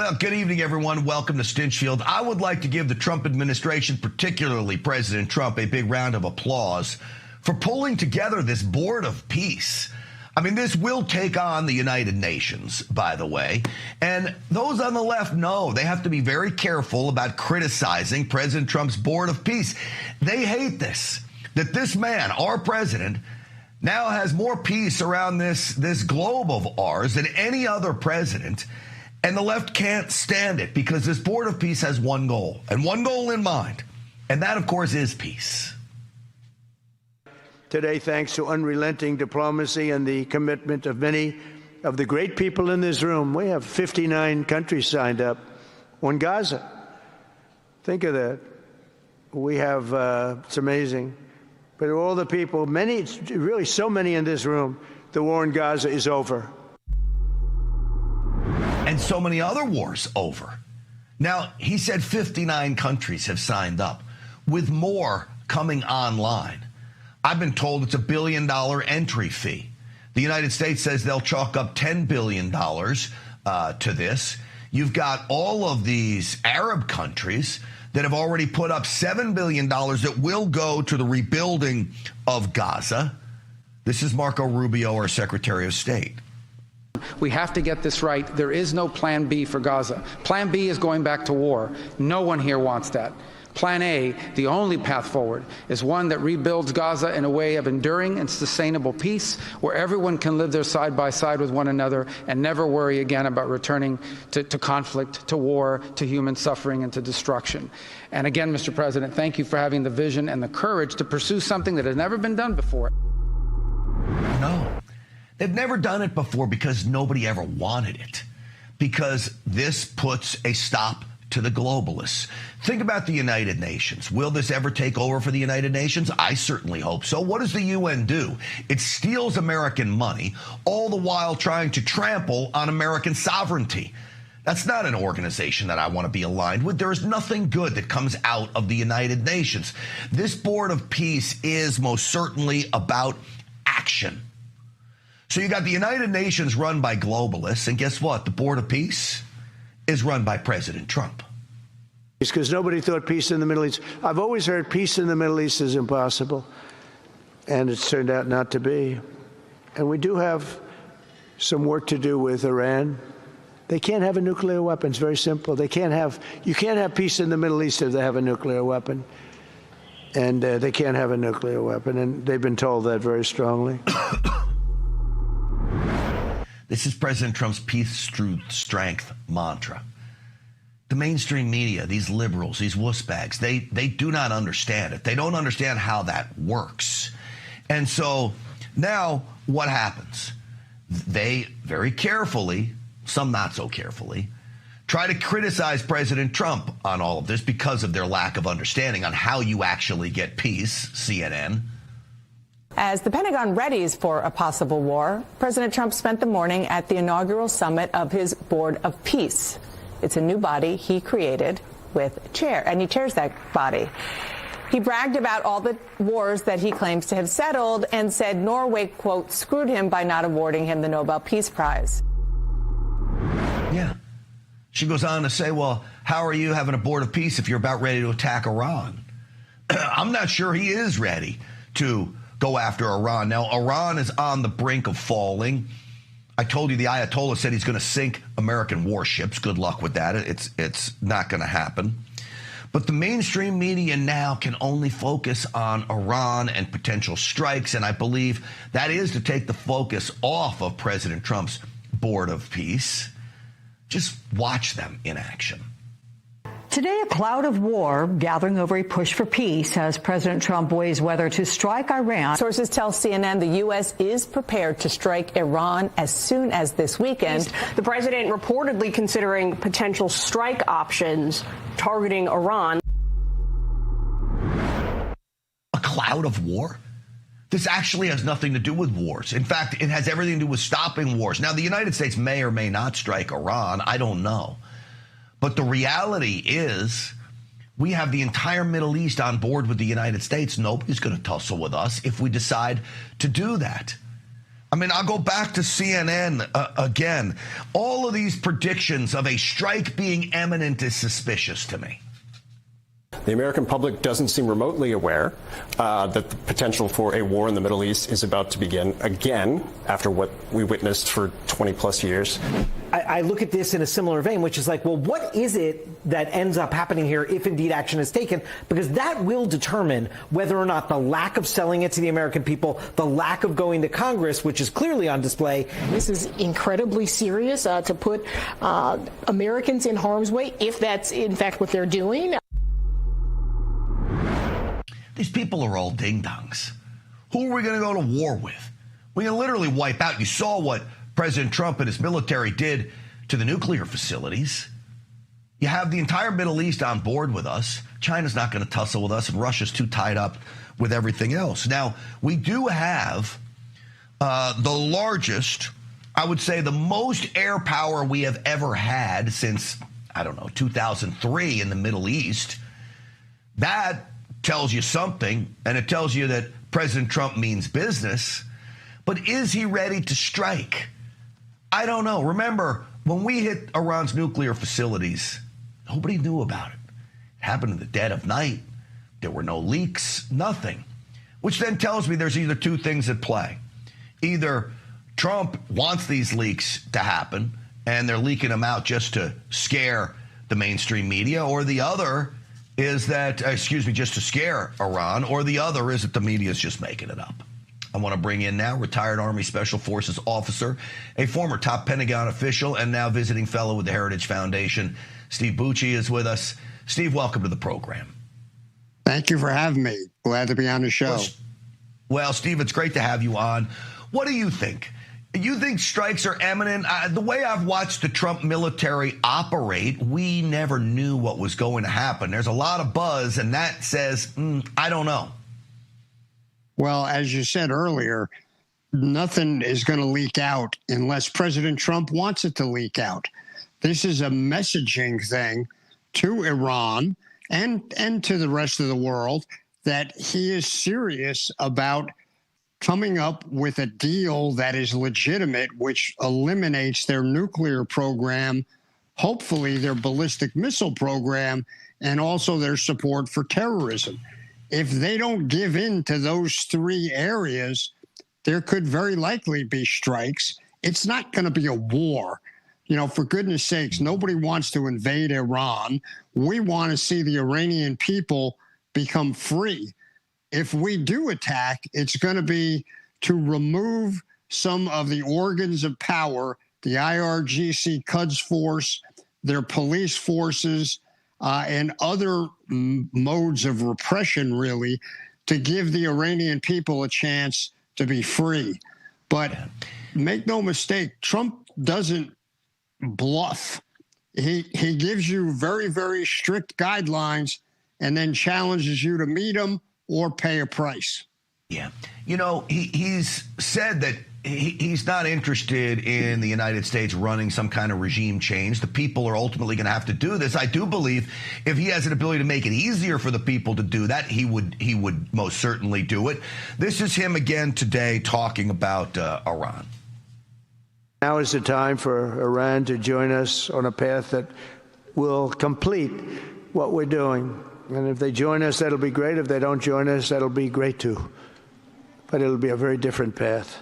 Well, good evening, everyone. Welcome to Stinchfield. I would like to give the Trump administration, particularly President Trump, a big round of applause for pulling together this board of peace. I mean, this will take on the United Nations, by the way. And those on the left know they have to be very careful about criticizing President Trump's board of peace. They hate this, that this man, our president, now has more peace around this globe of ours than any other president. And the left can't stand it because this board of peace has one goal and one goal in mind. And that, of course, is peace. Today, thanks to unrelenting diplomacy and the commitment of many of the great people in this room, we have 59 countries signed up on Gaza. Think of that. We have, it's amazing. But all the people, many, really so many in this room, the war in Gaza is over. And so many other wars over. Now, he said 59 countries have signed up, with more coming online. I've been told it's $1 billion entry fee. The United States says they'll chalk up $10 billion to this. You've got all of these Arab countries that have already put up $7 billion that will go to the rebuilding of Gaza. This is Marco Rubio, our Secretary of State. We have to get this right. There is no plan B for Gaza. Plan B is going back to war. No one here wants that. Plan A, the only path forward, is one that rebuilds Gaza in a way of enduring and sustainable peace, where everyone can live there side by side with one another and never worry again about returning to conflict, to war, to human suffering, and to destruction. And again, Mr. President, thank you for having the vision and the courage to pursue something that has never been done before. No, they've never done it before because nobody ever wanted it. Because this puts a stop to the globalists. Think about the United Nations. Will this ever take over for the United Nations? I certainly hope so. What does the UN do? It steals American money, all the while trying to trample on American sovereignty. That's not an organization that I want to be aligned with. There is nothing good that comes out of the United Nations. This board of peace is most certainly about action. So you got the United Nations run by globalists, and guess what? The board of peace is run by President Trump. It's because nobody thought peace in the Middle East. I've always heard peace in the Middle East is impossible, and it's turned out not to be. And we do have some work to do with Iran. They can't have a nuclear weapon. It's very simple. You can't have peace in the Middle East if they have a nuclear weapon. And they can't have a nuclear weapon, and they've been told that very strongly. This is President Trump's peace through strength mantra. The mainstream media, these liberals, these wussbags, they do not understand it. They don't understand how that works. And so now what happens? They very carefully, some not so carefully, try to criticize President Trump on all of this because of their lack of understanding on how you actually get peace, CNN. As the Pentagon readies for a possible war, President Trump spent the morning at the inaugural summit of his Board of Peace. It's a new body he created with a chair, and he chairs that body. He bragged about all the wars that he claims to have settled and said Norway, quote, screwed him by not awarding him the Nobel Peace Prize. Yeah. She goes on to say, well, how are you having a Board of Peace if you're about ready to attack Iran? I'm not sure he is ready to go after Iran. Now, Iran is on the brink of falling. I told you the Ayatollah said he's going to sink American warships. Good luck with that. It's not going to happen. But the mainstream media now can only focus on Iran and potential strikes, and I believe that is to take the focus off of President Trump's Board of Peace. Just watch them in action. Today, a cloud of war gathering over a push for peace as President Trump weighs whether to strike Iran. Sources tell CNN the U.S. is prepared to strike Iran as soon as this weekend. The president reportedly considering potential strike options targeting Iran. A cloud of war? This actually has nothing to do with wars. In fact, it has everything to do with stopping wars. Now, the United States may or may not strike Iran. I don't know. But the reality is we have the entire Middle East on board with the United States. Nobody's going to tussle with us if we decide to do that. I mean, I'll go back to CNN again. All of these predictions of a strike being imminent is suspicious to me. The American public doesn't seem remotely aware that the potential for a war in the Middle East is about to begin again after what we witnessed for 20 plus years. I look at this in a similar vein, which is like, well, what is it that ends up happening here if indeed action is taken? Because that will determine whether or not the lack of selling it to the American people, the lack of going to Congress, which is clearly on display. This is incredibly serious to put Americans in harm's way, if that's in fact what they're doing. These people are all ding-dongs. Who are we going to go to war with? We can literally wipe out. You saw what President Trump and his military did to the nuclear facilities. You have the entire Middle East on board with us. China's not going to tussle with us, and Russia's too tied up with everything else. Now, we do have the largest, I would say the most air power we have ever had since, 2003 in the Middle East. That tells you something, and it tells you that President Trump means business. But is he ready to strike? I don't know. Remember, when we hit Iran's nuclear facilities, nobody knew about it. It happened in the dead of night. There were no leaks, nothing. Which then tells me there's either two things at play. Either Trump wants these leaks to happen, and they're leaking them out just to scare the mainstream media, or the other is that, just to scare Iran, or the other is that the media is just making it up. I want to bring in now retired Army Special Forces officer, a former top Pentagon official, and now visiting fellow with the Heritage Foundation. Steve Bucci is with us. Steve, welcome to the program. Thank you for having me. Glad to be on the show. Well, Steve, it's great to have you on. What do you think? You think strikes are imminent? The way I've watched the Trump military operate, we never knew what was going to happen. There's a lot of buzz, and that says, I don't know. Well, as you said earlier, nothing is going to leak out unless President Trump wants it to leak out. This is a messaging thing to Iran and to the rest of the world that he is serious about coming up with a deal that is legitimate, which eliminates their nuclear program, hopefully their ballistic missile program, and also their support for terrorism. If they don't give in to those three areas, there could very likely be strikes. It's not going to be a war. For goodness sakes, nobody wants to invade Iran. We want to see the Iranian people become free. If we do attack, it's going to be to remove some of the organs of power, the IRGC Quds Force, their police forces, and other modes of repression, really, to give the Iranian people a chance to be free. But make no mistake, Trump doesn't bluff. He gives you very, very strict guidelines and then challenges you to meet them or pay a price. Yeah. He's said that he's not interested in the United States running some kind of regime change. The people are ultimately going to have to do this. I do believe if he has an ability to make it easier for the people to do that, he would most certainly do it. This is him again today talking about Iran. Now is the time for Iran to join us on a path that will complete what we're doing. And if they join us, that'll be great. If they don't join us, that'll be great too. But it'll be a very different path.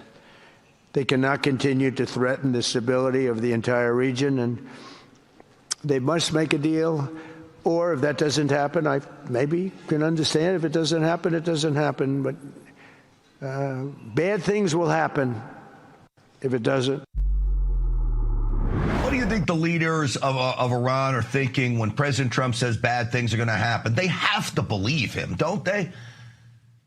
They cannot continue to threaten the stability of the entire region, and they must make a deal. Or if that doesn't happen, I maybe can understand. If it doesn't happen, it doesn't happen. But bad things will happen if it doesn't. What do you think the leaders of Iran are thinking when President Trump says bad things are going to happen? They have to believe him, don't they?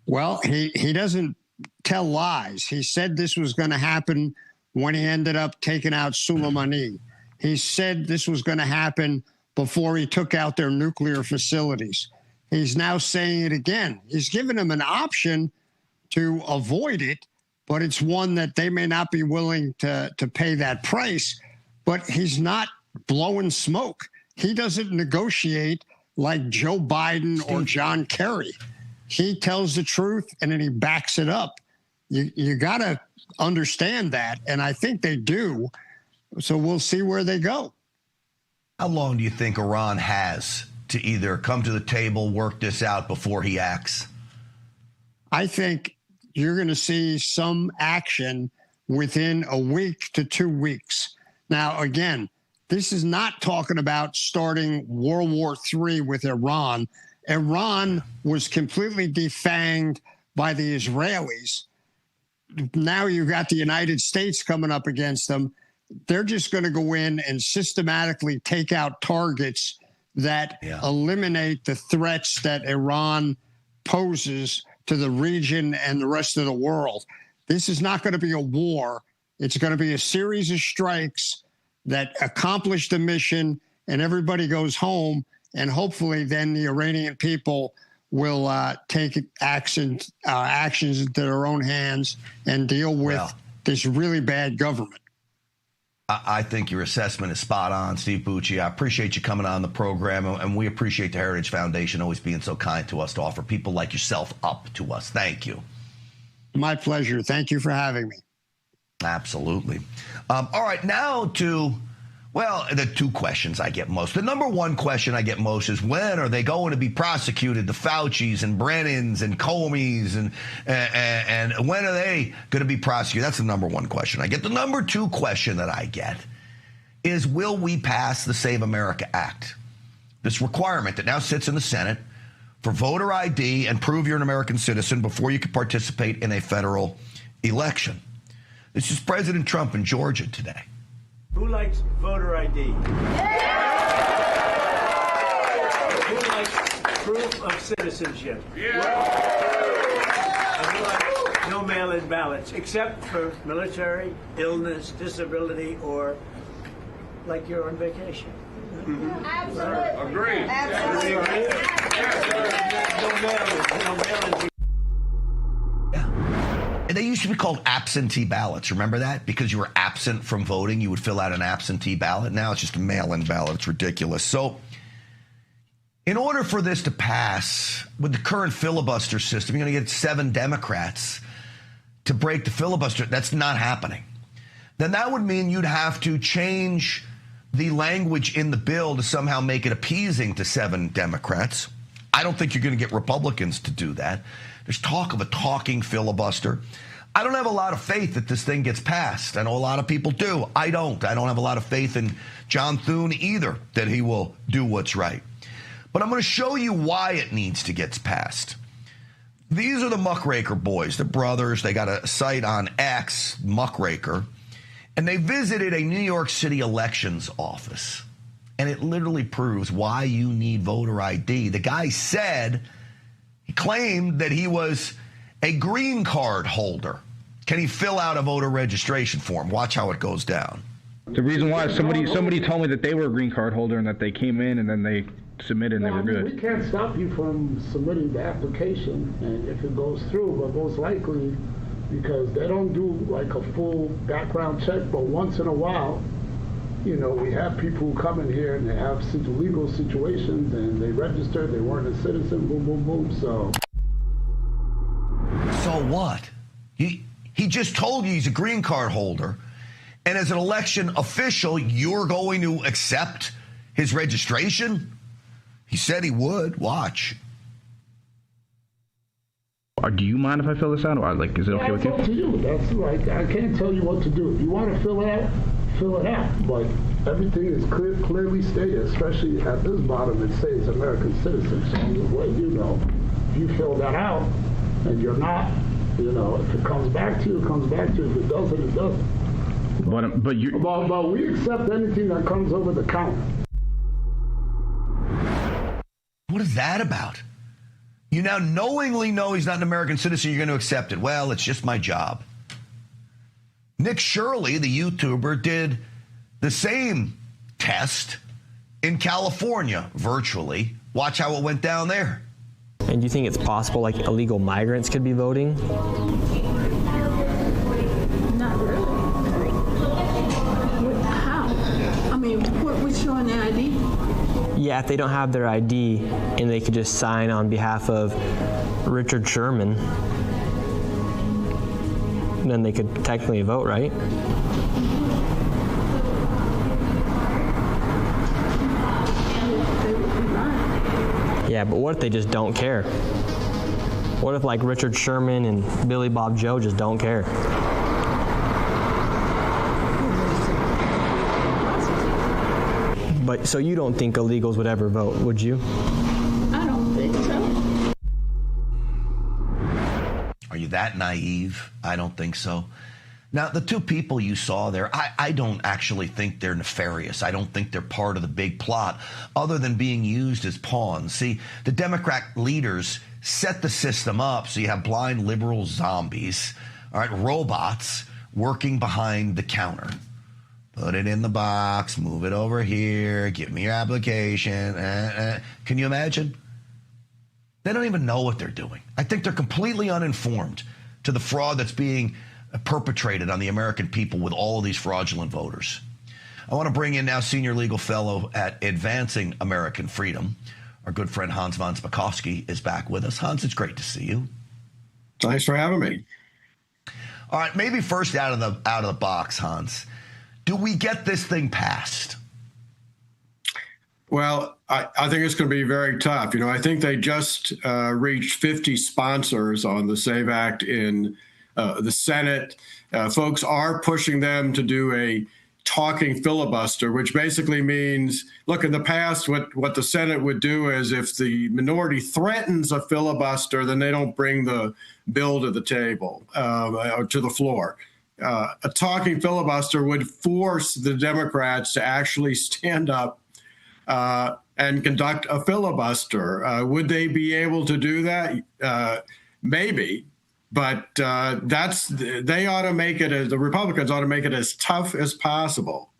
Well, he doesn't tell lies. He said this was going to happen when he ended up taking out Soleimani. He said this was going to happen before he took out their nuclear facilities. He's now saying it again. He's given them an option to avoid it, but it's one that they may not be willing to pay that price. But he's not blowing smoke. He doesn't negotiate like Joe Biden or John Kerry. He tells the truth and then he backs it up. You got to understand that, and I think they do. So we'll see where they go. How long do you think Iran has to either come to the table, work this out before he acts? I think you're going to see some action within a week to 2 weeks. Now, again, this is not talking about starting World War III with Iran. Iran was completely defanged by the Israelis. Now you've got the United States coming up against them. They're just going to go in and systematically take out targets that eliminate the threats that Iran poses to the region and the rest of the world. This is not going to be a war. It's going to be a series of strikes that accomplish the mission, and everybody goes home, and hopefully then the Iranian people will take actions into their own hands and deal with this really bad government. I think your assessment is spot on, Steve Bucci. I appreciate you coming on the program, and we appreciate the Heritage Foundation always being so kind to us to offer people like yourself up to us. Thank you. My pleasure. Thank you for having me. Absolutely. All right, now to, well, the two questions I get most. The number one question I get most is, when are they going to be prosecuted, the Faucis and Brennans and Comeys, and when are they going to be prosecuted? That's the number one question I get. The number two question that I get is, will we pass the Save America Act? This requirement that now sits in the Senate for voter ID and prove you're an American citizen before you can participate in a federal election. This is President Trump in Georgia today. Who likes voter ID? Yeah! Who likes proof of citizenship? Yeah! And who likes no mail-in ballots, except for military, illness, disability, or like you're on vacation? Mm-hmm. Absolutely. Agree. Absolutely. No mail-in. And they used to be called absentee ballots. Remember that? Because you were absent from voting, you would fill out an absentee ballot. Now it's just a mail-in ballot. It's ridiculous. So in order for this to pass, with the current filibuster system, you're going to get 7 Democrats to break the filibuster. That's not happening. Then that would mean you'd have to change the language in the bill to somehow make it appeasing to 7 Democrats. I don't think you're going to get Republicans to do that. There's talk of a talking filibuster. I don't have a lot of faith that this thing gets passed. I know a lot of people do. I don't. I don't have a lot of faith in John Thune either, that he will do what's right. But I'm going to show you why it needs to get passed. These are the Muckraker boys. They're brothers. They got a site on X, Muckraker, and they visited a New York City elections office. And it literally proves why you need voter ID. The guy said, he claimed that he was a green card holder. Can he fill out a voter registration form? Watch how it goes down. The reason why somebody told me that they were a green card holder and that they came in and then they submitted and they were good. We can't stop you from submitting the application, and if it goes through, but most likely, because they don't do like a full background check, but once in a while, you know, we have people who come in here and they have legal situations and they registered, they weren't a citizen, boom, boom, boom, so. So what? He just told you he's a green card holder, and as an election official, you're going to accept his registration? He said he would. Watch. Do you mind if I fill this out? Or like, is it okay with you? It's up to you. That's like, I can't tell you what to do. If you want to fill it out. But everything is clearly stated, especially at this bottom, it says American citizen. So I'm just letting you know, if you fill that out and you're not, you know, if it comes back to you, it comes back to you. If it doesn't, it doesn't. But we accept anything that comes over the counter. What is that about? You now knowingly know he's not an American citizen, you're going to accept it. Well, it's just my job. Nick Shirley, the YouTuber, did the same test in California, virtually. Watch how it went down there. And do you think it's possible, like, illegal migrants could be voting? Not really. How? I mean, we're showing the ID? Yeah, if they don't have their ID and they could just sign on behalf of Richard Sherman, then they could technically vote, right? Yeah, but what if they just don't care? What if like Richard Sherman and Billy Bob Joe just don't care? But so you don't think illegals would ever vote, would you? I don't think so. Are you that naive? I don't think so. Now, the two people you saw there, I don't actually think they're nefarious. I don't think they're part of the big plot, other than being used as pawns. See, the Democrat leaders set the system up so you have blind liberal zombies, all right, robots working behind the counter. Put it in the box, move it over here, give me your application. Can you imagine? They don't even know what they're doing. I think they're completely uninformed to the fraud that's being perpetrated on the American people with all of these fraudulent voters. I want to bring in now senior legal fellow at Advancing American Freedom. Our good friend Hans von Spakovsky is back with us. Hans, it's great to see you. Thanks for having me. All right, maybe first out of the box, Hans. Do we get this thing passed? Well, I think it's going to be very tough. You know, I think they just reached 50 sponsors on the SAVE Act in the Senate. Folks are pushing them to do a talking filibuster, which basically means, look, in the past, what the Senate would do is if the minority threatens a filibuster, then they don't bring the bill to the table, to the floor. A talking filibuster would force the Democrats to actually stand up and conduct a filibuster. Would they be able to do that? Maybe. But they ought to make it, the Republicans ought to make it as tough as possible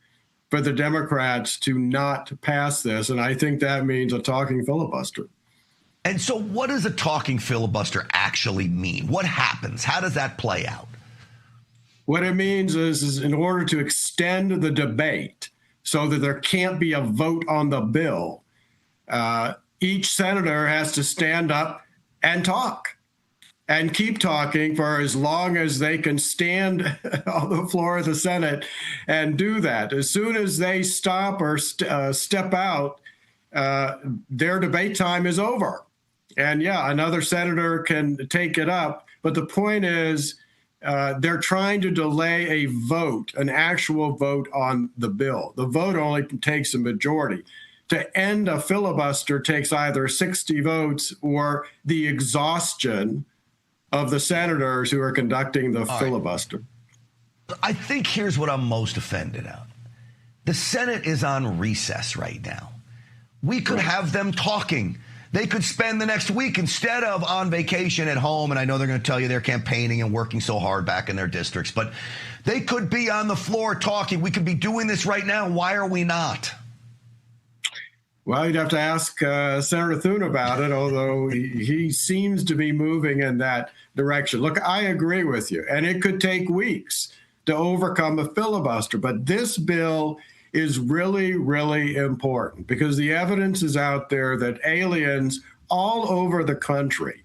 for the Democrats to not pass this. And I think that means a talking filibuster. And so what does a talking filibuster actually mean? What happens? How does that play out? What it means is in order to extend the debate so that there can't be a vote on the bill, each senator has to stand up and talk. And keep talking for as long as they can stand on the floor of the Senate and do that. As soon as they stop or step out, their debate time is over. And yeah, another senator can take it up. But the point is, they're trying to delay a vote, an actual vote on the bill. The vote only takes a majority. To end a filibuster takes either 60 votes or the exhaustion of the senators who are conducting the filibuster. I think here's what I'm most offended at. The Senate is on recess right now. We could have them talking. They could spend the next week instead of on vacation at home, and I know they're going to tell you they're campaigning and working so hard back in their districts, but they could be on the floor talking. We could be doing this right now. Why are we not? Well, you'd have to ask Senator Thune about it, although he seems to be moving in that direction. Look, I agree with you, and it could take weeks to overcome a filibuster, but this bill is really, really important because the evidence is out there that aliens all over the country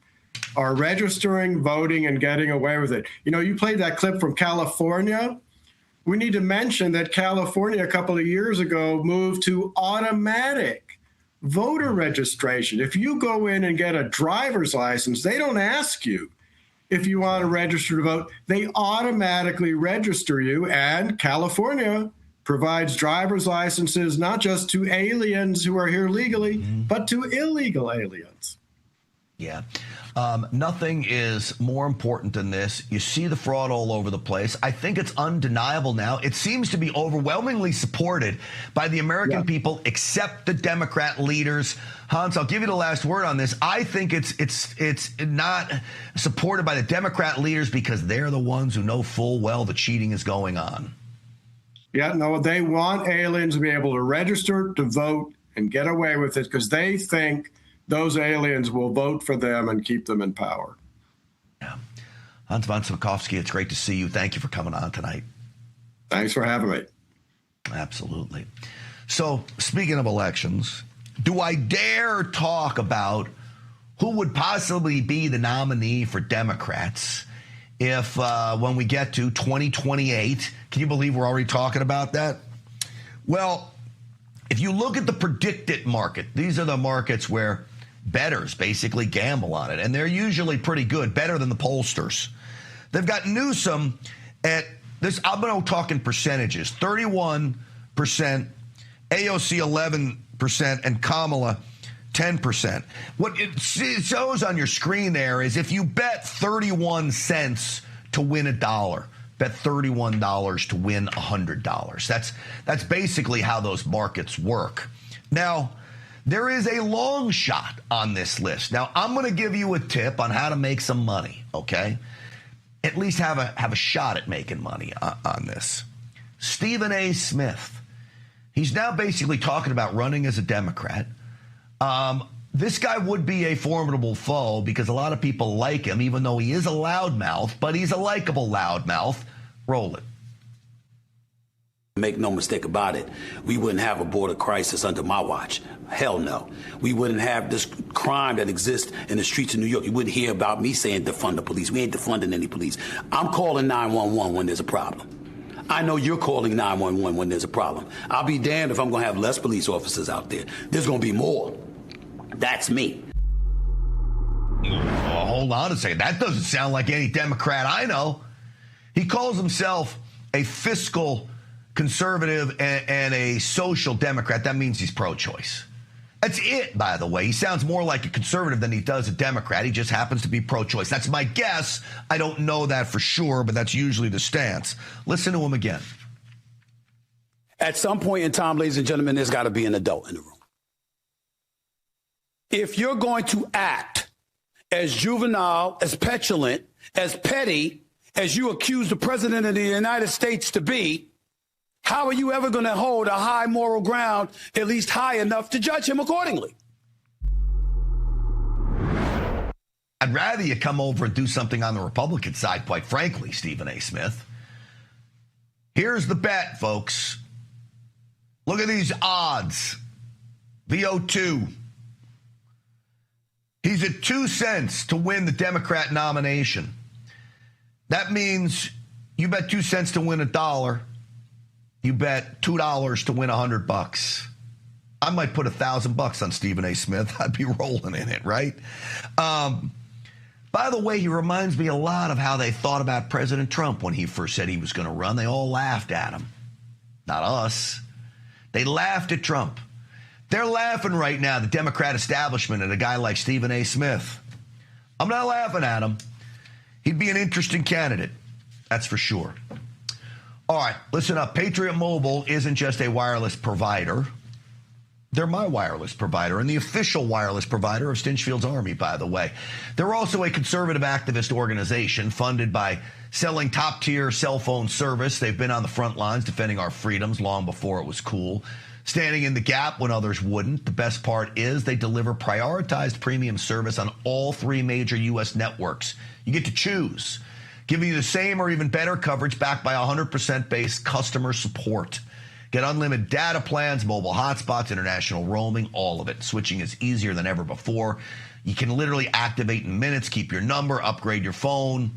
are registering, voting, and getting away with it. You know, you played that clip from California. We need to mention that California a couple of years ago moved to automatic voter registration. If you go in and get a driver's license, they don't ask you if you want to register to vote. They automatically register you, and California provides driver's licenses not just to aliens who are here legally, but to illegal aliens. Yeah. Nothing is more important than this. You see the fraud all over the place. I think it's undeniable now. It seems to be overwhelmingly supported by the American people, except the Democrat leaders. Hans, I'll give you the last word on this. I think it's not supported by the Democrat leaders because they're the ones who know full well the cheating is going on. Yeah, no, they want aliens to be able to register to vote and get away with it because they think those aliens will vote for them and keep them in power. Yeah. Hans von Spakovsky, it's great to see you. Thank you for coming on tonight. Thanks for having me. Absolutely. So, speaking of elections, do I dare talk about who would possibly be the nominee for Democrats if when we get to 2028, can you believe we're already talking about that? Well, if you look at the predicted market, these are the markets where bettors basically gamble on it, and they're usually pretty good, better than the pollsters. They've got Newsom at this, I'm talking percentages, 31%, AOC 11%, and Kamala 10%. What it shows on your screen there is if you bet 31 cents to win $1, bet $31 to win $100. That's basically how those markets work. Now, there is a long shot on this list. Now, I'm going to give you a tip on how to make some money, okay? At least have a shot at making money on this. Stephen A. Smith. He's now basically talking about running as a Democrat. This guy would be a formidable foe because a lot of people like him, even though he is a loudmouth, but he's a likable loudmouth. Roll it. Make no mistake about it, we wouldn't have a border crisis under my watch. Hell no. We wouldn't have this crime that exists in the streets of New York. You wouldn't hear about me saying defund the police. We ain't defunding any police. I'm calling 911 when there's a problem. I know you're calling 911 when there's a problem. I'll be damned if I'm going to have less police officers out there. There's going to be more. That's me. Oh, hold on a second. That doesn't sound like any Democrat I know. He calls himself a fiscal conservative and a social Democrat. That means he's pro-choice. That's it, by the way. He sounds more like a conservative than he does a Democrat. He just happens to be pro-choice. That's my guess. I don't know that for sure, but that's usually the stance. Listen to him again. At some point in time, ladies and gentlemen, there's got to be an adult in the room. If you're going to act as juvenile, as petulant, as petty, as you accuse the president of the United States to be, how are you ever going to hold a high moral ground, at least high enough to judge him accordingly? I'd rather you come over and do something on the Republican side, quite frankly, Stephen A. Smith. Here's the bet, folks. Look at these odds. VO2. He's at 2 cents to win the Democrat nomination. That means you bet 2 cents to win $1. You bet $2 to win $100. I might put $1,000 on Stephen A. Smith. I'd be rolling in it, right? By the way, he reminds me a lot of how they thought about President Trump when he first said he was going to run. They all laughed at him. Not us. They laughed at Trump. They're laughing right now, the Democrat establishment, at a guy like Stephen A. Smith. I'm not laughing at him. He'd be an interesting candidate. That's for sure. All right, listen up. Patriot Mobile isn't just a wireless provider. They're my wireless provider and the official wireless provider of Stinchfield's Army, by the way. They're also a conservative activist organization funded by selling top-tier cell phone service. They've been on the front lines defending our freedoms long before it was cool, standing in the gap when others wouldn't. The best part is they deliver prioritized premium service on all 3 major U.S. networks. You get to choose, giving you the same or even better coverage backed by 100% based customer support. Get unlimited data plans, mobile hotspots, international roaming, all of it. Switching is easier than ever before. You can literally activate in minutes, keep your number, upgrade your phone,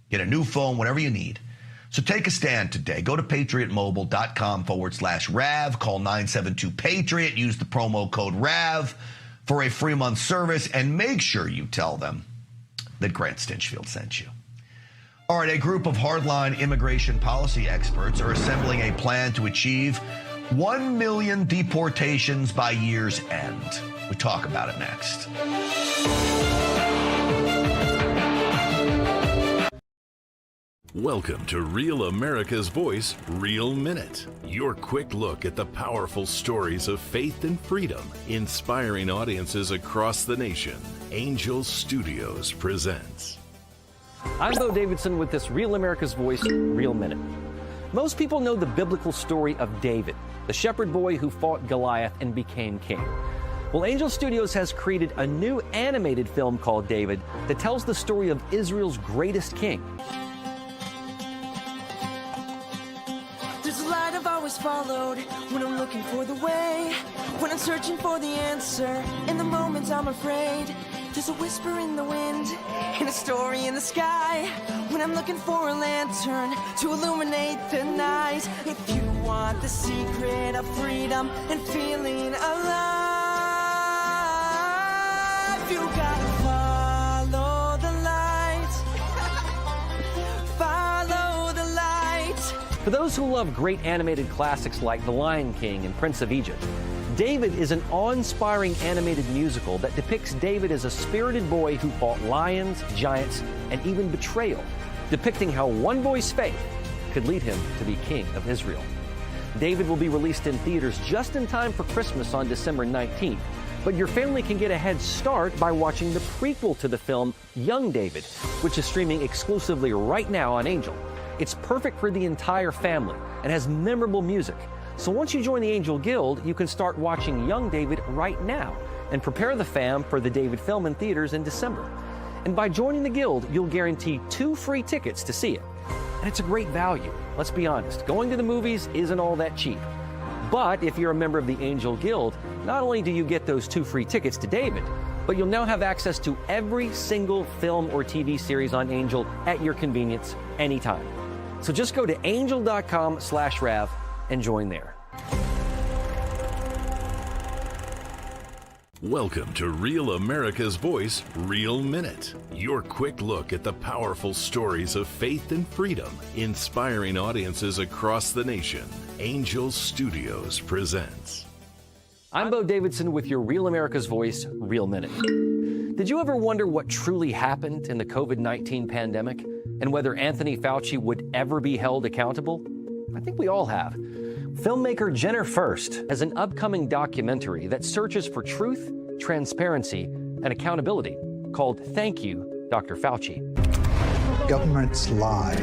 get a new phone, whatever you need. So take a stand today. Go to patriotmobile.com/RAV. Call 972-PATRIOT. Use the promo code RAV for a free month service. And make sure you tell them that Grant Stinchfield sent you. All right, a group of hardline immigration policy experts are assembling a plan to achieve 1 million deportations by year's end. We talk about it next. Welcome to Real America's Voice, Real Minute. Your quick look at the powerful stories of faith and freedom, inspiring audiences across the nation. Angel Studios presents. I'm Bo Davidson with this Real America's Voice, Real Minute. Most people know the biblical story of David, the shepherd boy who fought Goliath and became king. Well, Angel Studios has created a new animated film called David that tells the story of Israel's greatest king. There's a light I've always followed when I'm looking for the way, when I'm searching for the answer in the moments I'm afraid. There's a whisper in the wind and a story in the sky when I'm looking for a lantern to illuminate the night. If you want the secret of freedom and feeling alive, you gotta follow the light. Follow the light. For those who love great animated classics like The Lion King and Prince of Egypt, David is an awe-inspiring animated musical that depicts David as a spirited boy who fought lions, giants, and even betrayal, depicting how one boy's faith could lead him to be king of Israel. David will be released in theaters just in time for Christmas on December 19th, but your family can get a head start by watching the prequel to the film, Young David, which is streaming exclusively right now on Angel. It's perfect for the entire family and has memorable music. So once you join the Angel Guild, you can start watching Young David right now and prepare the fam for the David film in theaters in December. And by joining the Guild, you'll guarantee 2 free tickets to see it. And it's a great value. Let's be honest, going to the movies isn't all that cheap. But if you're a member of the Angel Guild, not only do you get those 2 free tickets to David, but you'll now have access to every single film or TV series on Angel at your convenience anytime. So just go to angel.com/Rav and join there. Welcome to Real America's Voice, Real Minute. Your quick look at the powerful stories of faith and freedom, inspiring audiences across the nation. Angel Studios presents. I'm Bo Davidson with your Real America's Voice, Real Minute. Did you ever wonder what truly happened in the COVID-19 pandemic and whether Anthony Fauci would ever be held accountable? I think we all have. Filmmaker Jenner First has an upcoming documentary that searches for truth, transparency, and accountability called Thank You, Dr. Fauci. Governments lie.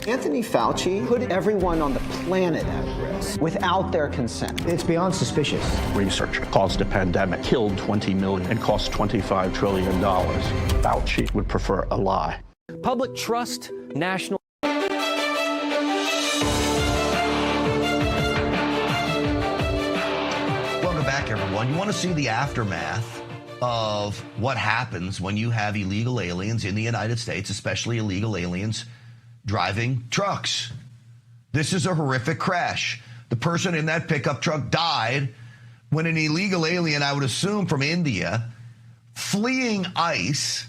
Anthony Fauci put everyone on the planet at risk without their consent. It's beyond suspicious. Research caused a pandemic, killed 20 million, and cost $25 trillion. Fauci would prefer a lie. Public trust, national. Welcome back, everyone. You want to see the aftermath of what happens when you have illegal aliens in the United States, especially illegal aliens driving trucks. This is a horrific crash. The person in that pickup truck died when an illegal alien, I would assume from India, fleeing ICE,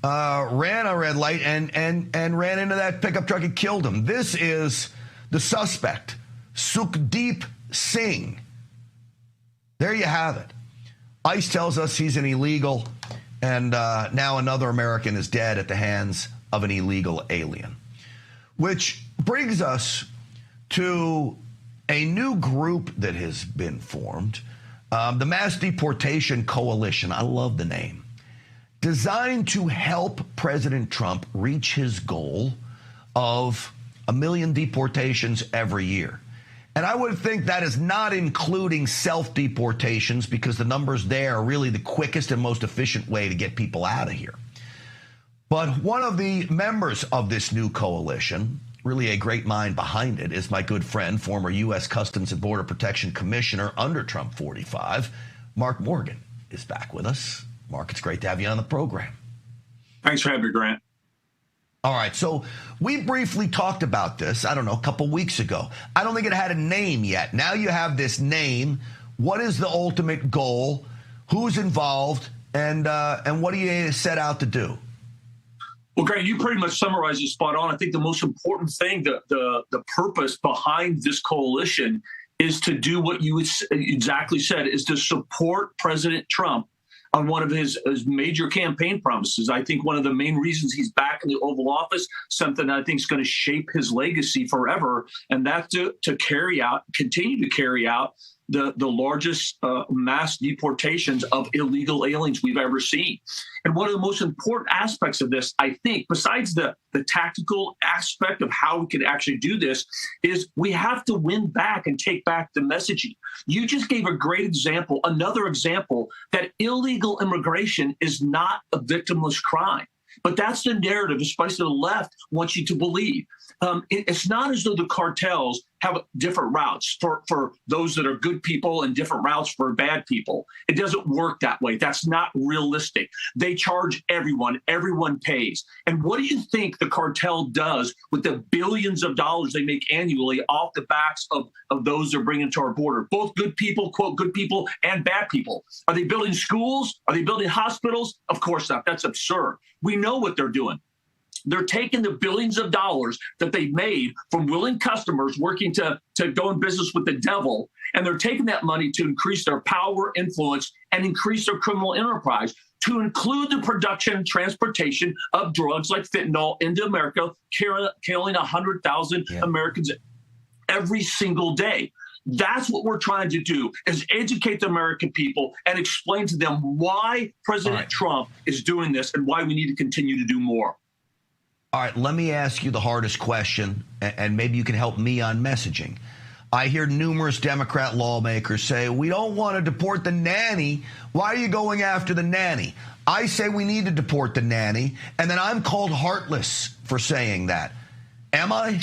ran a red light and ran into that pickup truck and killed him. This is the suspect, Sukhdeep Singh. There you have it. ICE tells us he's an illegal, and now another American is dead at the hands of an illegal alien. Which brings us to a new group that has been formed, the Mass Deportation Coalition. I love the name. Designed to help President Trump reach his goal of 1 million deportations every year. And I would think that is not including self-deportations, because the numbers there are really the quickest and most efficient way to get people out of here. But one of the members of this new coalition, really a great mind behind it, is my good friend, former U.S. Customs and Border Protection Commissioner under Trump 45, Mark Morgan, is back with us. Mark, it's great to have you on the program. Thanks for having me, Grant. All right, so we briefly talked about this, I don't know, a couple weeks ago. I don't think it had a name yet. Now you have this name. What is the ultimate goal? Who's involved? And what do you set out to do? Well, Grant, you pretty much summarized it spot on. I think the most important thing, the purpose behind this coalition is to do what you exactly said, is to support President Trump on one of his major campaign promises. I think one of the main reasons he's back in the Oval Office, something I think is going to shape his legacy forever, and that's to continue to carry out the largest mass deportations of illegal aliens we've ever seen. And one of the most important aspects of this, I think, besides the tactical aspect of how we can actually do this, is we have to win back and take back the messaging. You just gave a great example, another example, that illegal immigration is not a victimless crime. But that's the narrative, especially the left, wants you to believe. It's not as though the cartels have different routes for those that are good people and different routes for bad people. It doesn't work that way. That's not realistic. They charge everyone. Everyone pays. And what do you think the cartel does with the billions of dollars they make annually off the backs of those they're bringing to our border? Both good people, quote, good people, and bad people. Are they building schools? Are they building hospitals? Of course not. That's absurd. We know what they're doing. They're taking the billions of dollars that they've made from willing customers working to go in business with the devil, and they're taking that money to increase their power, influence, and increase their criminal enterprise, to include the production and transportation of drugs like fentanyl into America, killing 100,000 Americans every single day. That's what we're trying to do, is educate the American people and explain to them why President Trump is doing this and why we need to continue to do more. All right, let me ask you the hardest question, and maybe you can help me on messaging. I hear numerous Democrat lawmakers say, we don't want to deport the nanny. Why are you going after the nanny? I say we need to deport the nanny, and then I'm called heartless for saying that. Am I?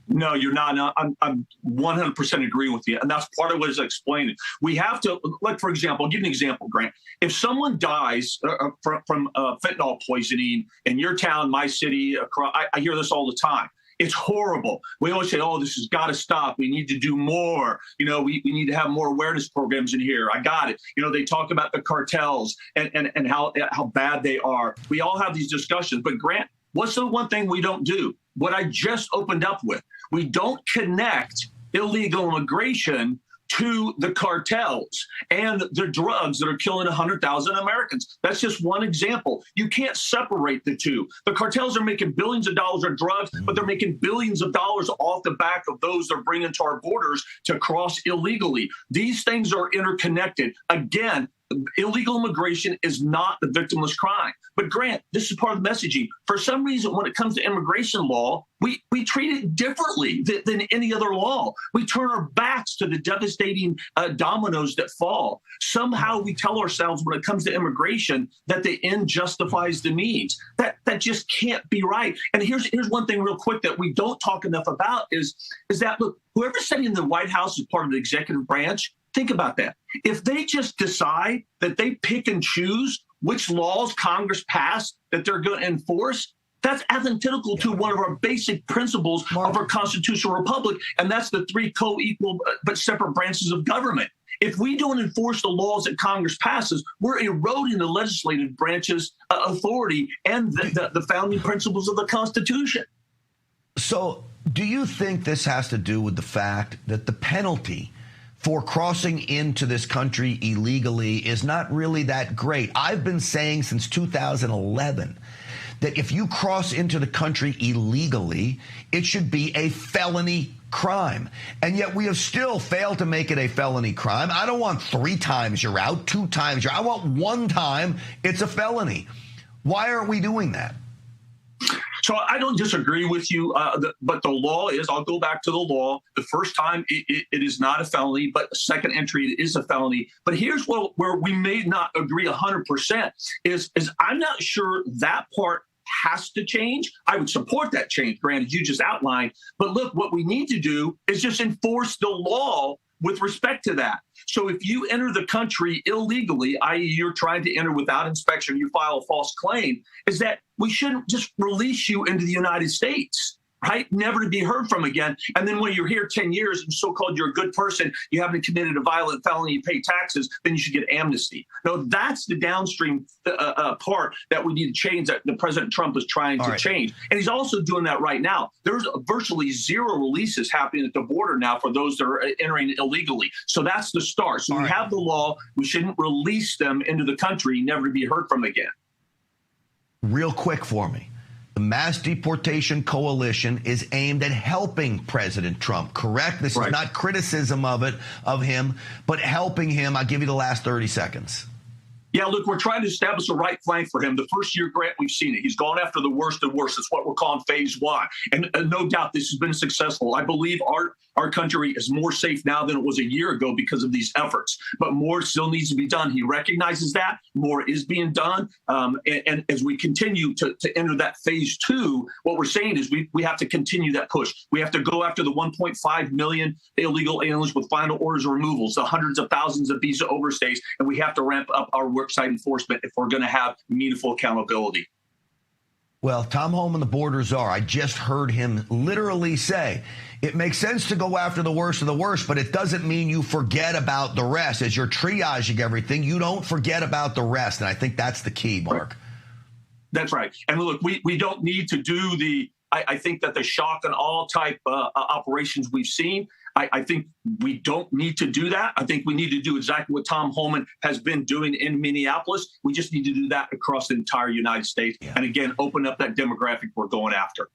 No, you're not. No, I'm 100% agree with you. And that's part of what is explaining. We have to, like, for example, I'll give you an example, Grant. If someone dies from fentanyl poisoning in your town, my city, I hear this all the time. It's horrible. We always say, oh, this has got to stop. We need to do more. You know, we need to have more awareness programs in here. I got it. You know, they talk about the cartels and how bad they are. We all have these discussions. But Grant, what's the one thing we don't do? What I just opened up with. We don't connect illegal immigration to the cartels and the drugs that are killing 100,000 Americans. That's just one example. You can't separate the two. The cartels are making billions of dollars on drugs, but they're making billions of dollars off the back of those they're bringing to our borders to cross illegally. These things are interconnected. Again, illegal immigration is not a victimless crime. But Grant, this is part of the messaging. For some reason, when it comes to immigration law, we treat it differently than any other law. We turn our backs to the devastating dominoes that fall. Somehow we tell ourselves when it comes to immigration that the end justifies the means. That just can't be right. And here's one thing real quick that we don't talk enough about is that, look, whoever's sitting in the White House as part of the executive branch, think about that. If they just decide that they pick and choose which laws Congress passed that they're going to enforce, that's antithetical to one of our basic principles of our constitutional republic, and that's the three co-equal but separate branches of government. If we don't enforce the laws that Congress passes, we're eroding the legislative branch's authority and the founding principles of the Constitution. So do you think this has to do with the fact that the penalty for crossing into this country illegally is not really that great? I've been saying since 2011 that if you cross into the country illegally, it should be a felony crime. And yet we have still failed to make it a felony crime. I don't want 3 times you're out, 2 times you're out. I want 1 time it's a felony. Why aren't we doing that? So I don't disagree with you, but the law is, I'll go back to the law. The first time it is not a felony, but the second entry it is a felony. But here's where we may not agree 100% is I'm not sure that part has to change. I would support that change, Grant, as you just outlined. But look, what we need to do is just enforce the law with respect to that. So if you enter the country illegally, i.e. you're trying to enter without inspection, you file a false claim, is that we shouldn't just release you into the United States, right? Never to be heard from again. And then when you're here 10 years and so-called you're a good person, you haven't committed a violent felony, you pay taxes, then you should get amnesty. No, that's the downstream part that we need to change, that the President Trump is trying to change. And he's also doing that right now. There's virtually 0 releases happening at the border now for those that are entering illegally. So that's the start. So we have the law. We shouldn't release them into the country, never to be heard from again. Real quick for me. The mass deportation coalition is aimed at helping President Trump, correct? This is not criticism of him, but helping him. I'll give you the last 30 seconds. Yeah, look, we're trying to establish a right flank for him. The first year, Grant, we've seen it. He's gone after the worst of worst. It's what we're calling phase one. And no doubt this has been successful. I believe our country is more safe now than it was a year ago because of these efforts. But more still needs to be done. He recognizes that. More is being done. And as we continue to enter that phase two, what we're saying is we have to continue that push. We have to go after the 1.5 million illegal aliens with final orders of removals, the hundreds of thousands of visa overstays, and we have to ramp up our worksite enforcement if we're going to have meaningful accountability. Well, Tom Homan, the border czar, I just heard him literally say, it makes sense to go after the worst of the worst, but it doesn't mean you forget about the rest. As you're triaging everything, you don't forget about the rest. And I think that's the key, Mark. That's right. And look, we don't need to do I think that the shock and awe type operations we've seen, I think we don't need to do that. I think we need to do exactly what Tom Homan has been doing in Minneapolis. We just need to do that across the entire United States. Yeah. And again, open up that demographic we're going after.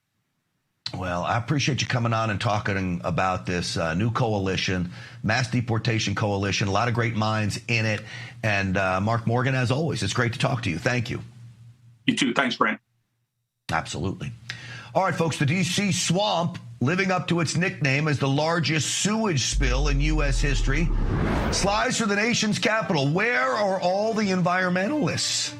Well, I appreciate you coming on and talking about this new coalition, mass deportation coalition, a lot of great minds in it. And Mark Morgan, as always, it's great to talk to you. Thank you. You too. Thanks, Brent. Absolutely. All right, folks, the D.C. swamp, living up to its nickname as the largest sewage spill in U.S. history, slides for the nation's capital. Where are all the environmentalists?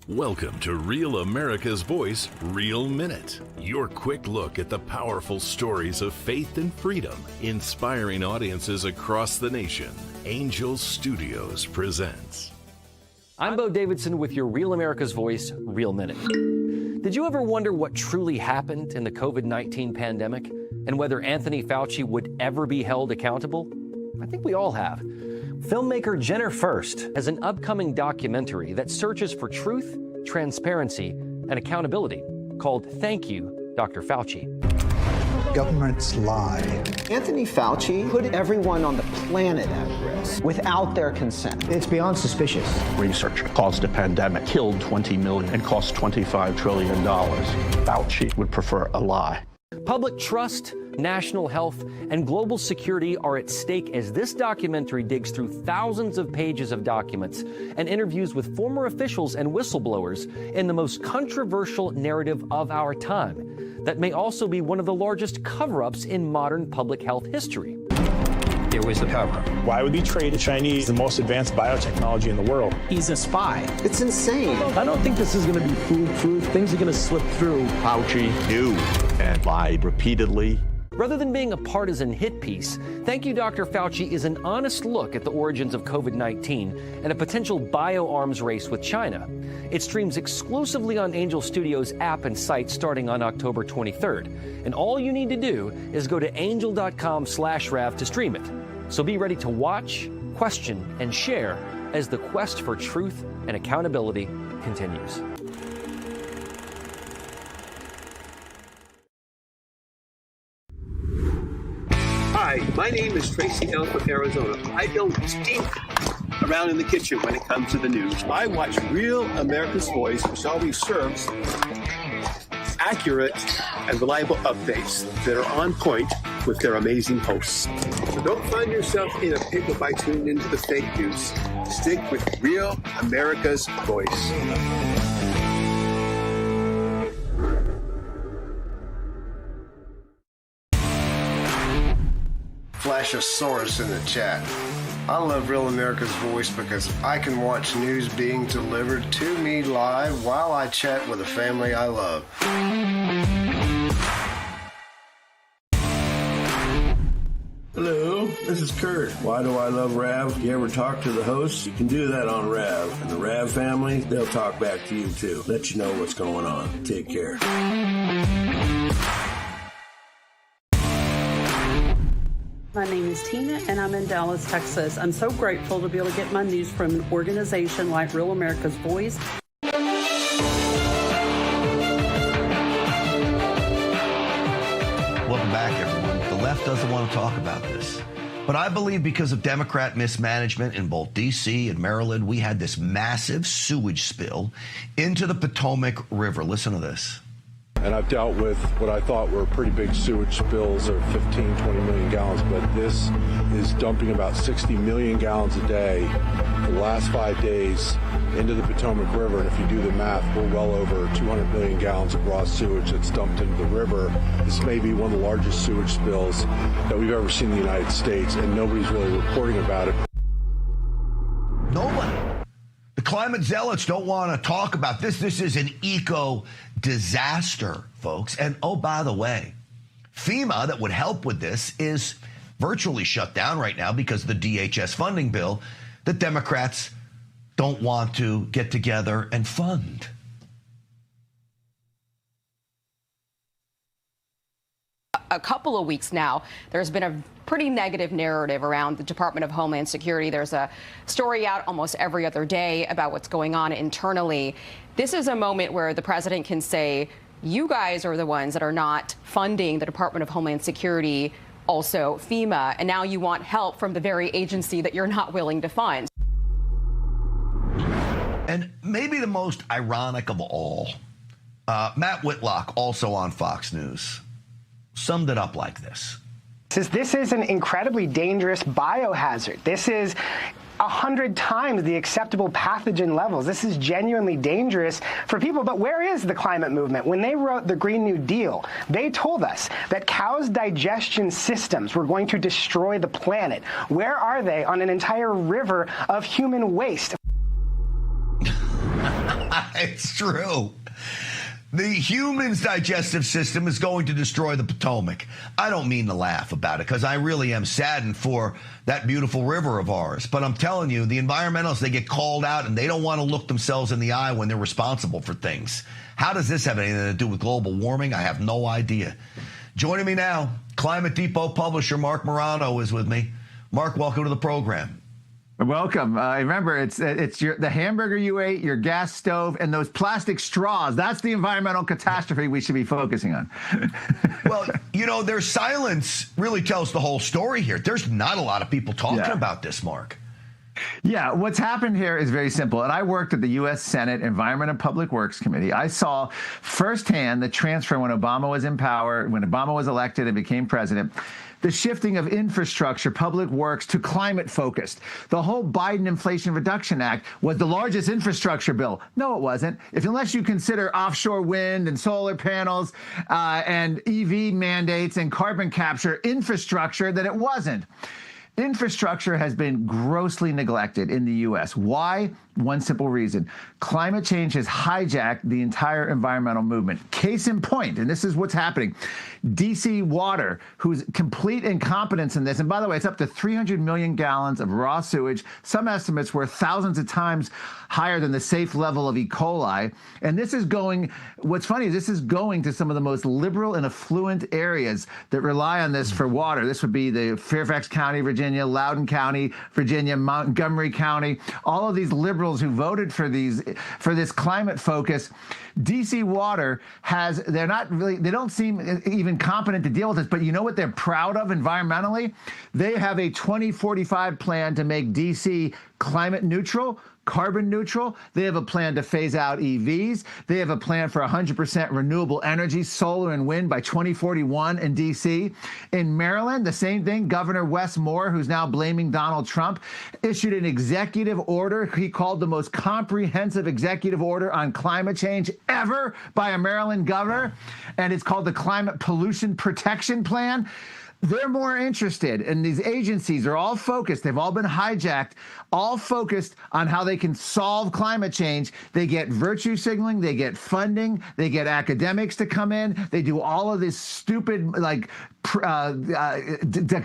Welcome to Real America's Voice, Real Minute. Your quick look at the powerful stories of faith and freedom, inspiring audiences across the nation. Angel Studios presents. I'm Bo Davidson with your Real America's Voice, Real Minute. Did you ever wonder what truly happened in the COVID-19 pandemic and whether Anthony Fauci would ever be held accountable? I think we all have. Filmmaker Jenner First has an upcoming documentary that searches for truth, transparency, and accountability called Thank You, Dr. Fauci. Governments lie. Anthony Fauci put everyone on the planet at risk without their consent. It's beyond suspicious. Research caused a pandemic, killed 20 million, and cost $25 trillion. Fauci would prefer a lie. Public trust, national health, and global security are at stake as this documentary digs through thousands of pages of documents and interviews with former officials and whistleblowers in the most controversial narrative of our time that may also be one of the largest cover-ups in modern public health history. There was a cover-up. Why would he trade the Chinese the most advanced biotechnology in the world? He's a spy. It's insane. I don't think this is going to be foolproof. Things are going to slip through. Fauci knew and lied repeatedly. Rather than being a partisan hit piece, Thank You, Dr. Fauci is an honest look at the origins of COVID-19 and a potential bioarms race with China. It streams exclusively on Angel Studios app and site starting on October 23rd. And all you need to do is go to angel.com/Rav to stream it. So be ready to watch, question, and share as the quest for truth and accountability continues. Hi, my name is Tracy L. from Arizona. I don't stink around in the kitchen when it comes to the news. I watch Real America's Voice, which always serves accurate and reliable updates that are on point with their amazing hosts. So don't find yourself in a pickle by tuning into the fake news. Stick with Real America's Voice. Flashosaurus in the chat. I love Real America's Voice because I can watch news being delivered to me live while I chat with the family I love. Hello, this is Kurt. Why do I love Rav? You ever talk to the hosts? You can do that on Rav. And the Rav family, they'll talk back to you too. Let you know what's going on. Take care. My name is Tina, and I'm in Dallas, Texas. I'm so grateful to be able to get my news from an organization like Real America's Voice. Welcome back, everyone. The left doesn't want to talk about this. But I believe because of Democrat mismanagement in both D.C. and Maryland, we had this massive sewage spill into the Potomac River. Listen to this. and I've dealt with what I thought were pretty big sewage spills of 15, 20 million gallons, but this is dumping about 60 million gallons a day for the last 5 days into the Potomac River. And if you do the math, we're well over 200 million gallons of raw sewage that's dumped into the river. This may be one of the largest sewage spills that we've ever seen in the United States, and nobody's really reporting about it. Nobody. The climate zealots don't want to talk about this. This is an eco disaster, folks. And oh, by the way, FEMA that would help with this is virtually shut down right now because of the DHS funding bill that Democrats don't want to get together and fund. A couple of weeks now, there's been a pretty negative narrative around the Department of Homeland Security. There's a story out almost every other day about what's going on internally. This is a moment where the president can say, you guys are the ones that are not funding the Department of Homeland Security, also FEMA, and now you want help from the very agency that you're not willing to fund. And maybe the most ironic of all, Matt Whitlock, also on Fox News, summed it up like this. This is an incredibly dangerous biohazard. This is 100 times the acceptable pathogen levels. This is genuinely dangerous for people. But where is the climate movement? When they wrote the Green New Deal, they told us that cows' digestion systems were going to destroy the planet. Where are they on an entire river of human waste? It's true. The human's digestive system is going to destroy the Potomac. I don't mean to laugh about it because I really am saddened for that beautiful river of ours. But I'm telling you, the environmentalists, they get called out and they don't want to look themselves in the eye when they're responsible for things. How does this have anything to do with global warming? I have no idea. Joining me now, Climate Depot publisher Mark Morano is with me. Mark, welcome to the program. Welcome. Remember, it's the hamburger you ate, your gas stove, and those plastic straws. That's the environmental catastrophe we should be focusing on. Well, you know, their silence really tells the whole story here. There's not a lot of people talking about this, Mark. Yeah, what's happened here is very simple. And I worked at the U.S. Senate Environment and Public Works Committee. I saw firsthand the transfer when Obama was in power, when Obama was elected and became president, the shifting of infrastructure, public works, to climate focused. The whole Biden Inflation Reduction Act was the largest infrastructure bill. No, it wasn't. Unless you consider offshore wind and solar panels and EV mandates and carbon capture infrastructure, then it wasn't. Infrastructure has been grossly neglected in the U.S. Why? One simple reason. Climate change has hijacked the entire environmental movement. Case in point, and this is what's happening, D.C. Water, whose complete incompetence in this, and by the way, it's up to 300 million gallons of raw sewage. Some estimates were thousands of times higher than the safe level of E. coli. And this is going, what's funny is this is going to some of the most liberal and affluent areas that rely on this for water. This would be the Fairfax County, Virginia, Loudoun County, Virginia, Montgomery County, all of these liberals who voted for this climate focus. DC Water they don't seem even competent to deal with this, but you know what they're proud of environmentally? They have a 2045 plan to make DC climate neutral, carbon neutral. They have a plan to phase out EVs. They have a plan for 100% renewable energy, solar and wind by 2041 in D.C. In Maryland, the same thing. Governor Wes Moore, who's now blaming Donald Trump, issued an executive order he called the most comprehensive executive order on climate change ever by a Maryland governor, and it's called the Climate Pollution Protection Plan. They're more interested, and these agencies are all focused. They've all been hijacked, all focused on how they can solve climate change. They get virtue signaling, they get funding, they get academics to come in. They do all of this stupid,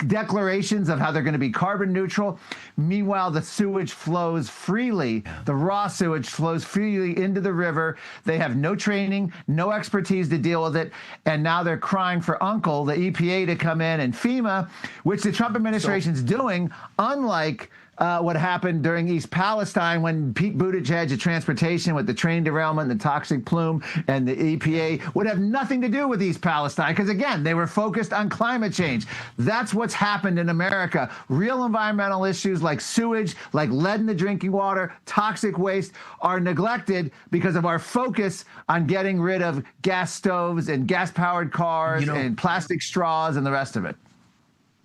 declarations of how they're going to be carbon neutral. Meanwhile, the sewage flows freely. The raw sewage flows freely into the river. They have no training, no expertise to deal with it. And now they're crying for the EPA, to come in, and FEMA, which the Trump administration's doing, unlike what happened during East Palestine when Pete Buttigieg of transportation with the train derailment, the toxic plume, and the EPA would have nothing to do with East Palestine because, again, they were focused on climate change. That's what's happened in America. Real environmental issues like sewage, like lead in the drinking water, toxic waste are neglected because of our focus on getting rid of gas stoves and gas-powered cars and plastic straws and the rest of it.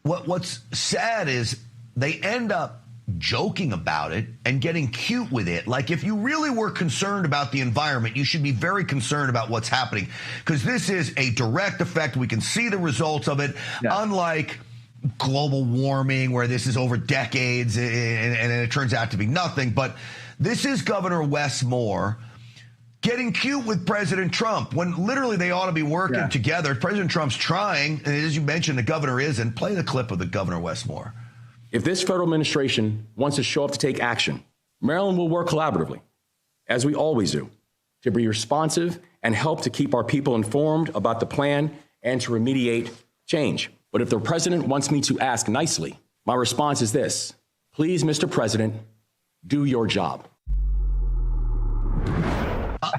What's sad is they end up joking about it and getting cute with it. Like, if you really were concerned about the environment, you should be very concerned about what's happening, because this is a direct effect. We can see the results of it, unlike global warming, where this is over decades and it turns out to be nothing. But this is Governor Wes Moore getting cute with President Trump when literally they ought to be working together. President Trump's trying, and as you mentioned, the governor isn't. Play the clip of the Governor Wes Moore. If this federal administration wants to show up to take action, Maryland will work collaboratively, as we always do, to be responsive and help to keep our people informed about the plan and to remediate change. But if the president wants me to ask nicely, my response is this: please, Mr. President, do your job.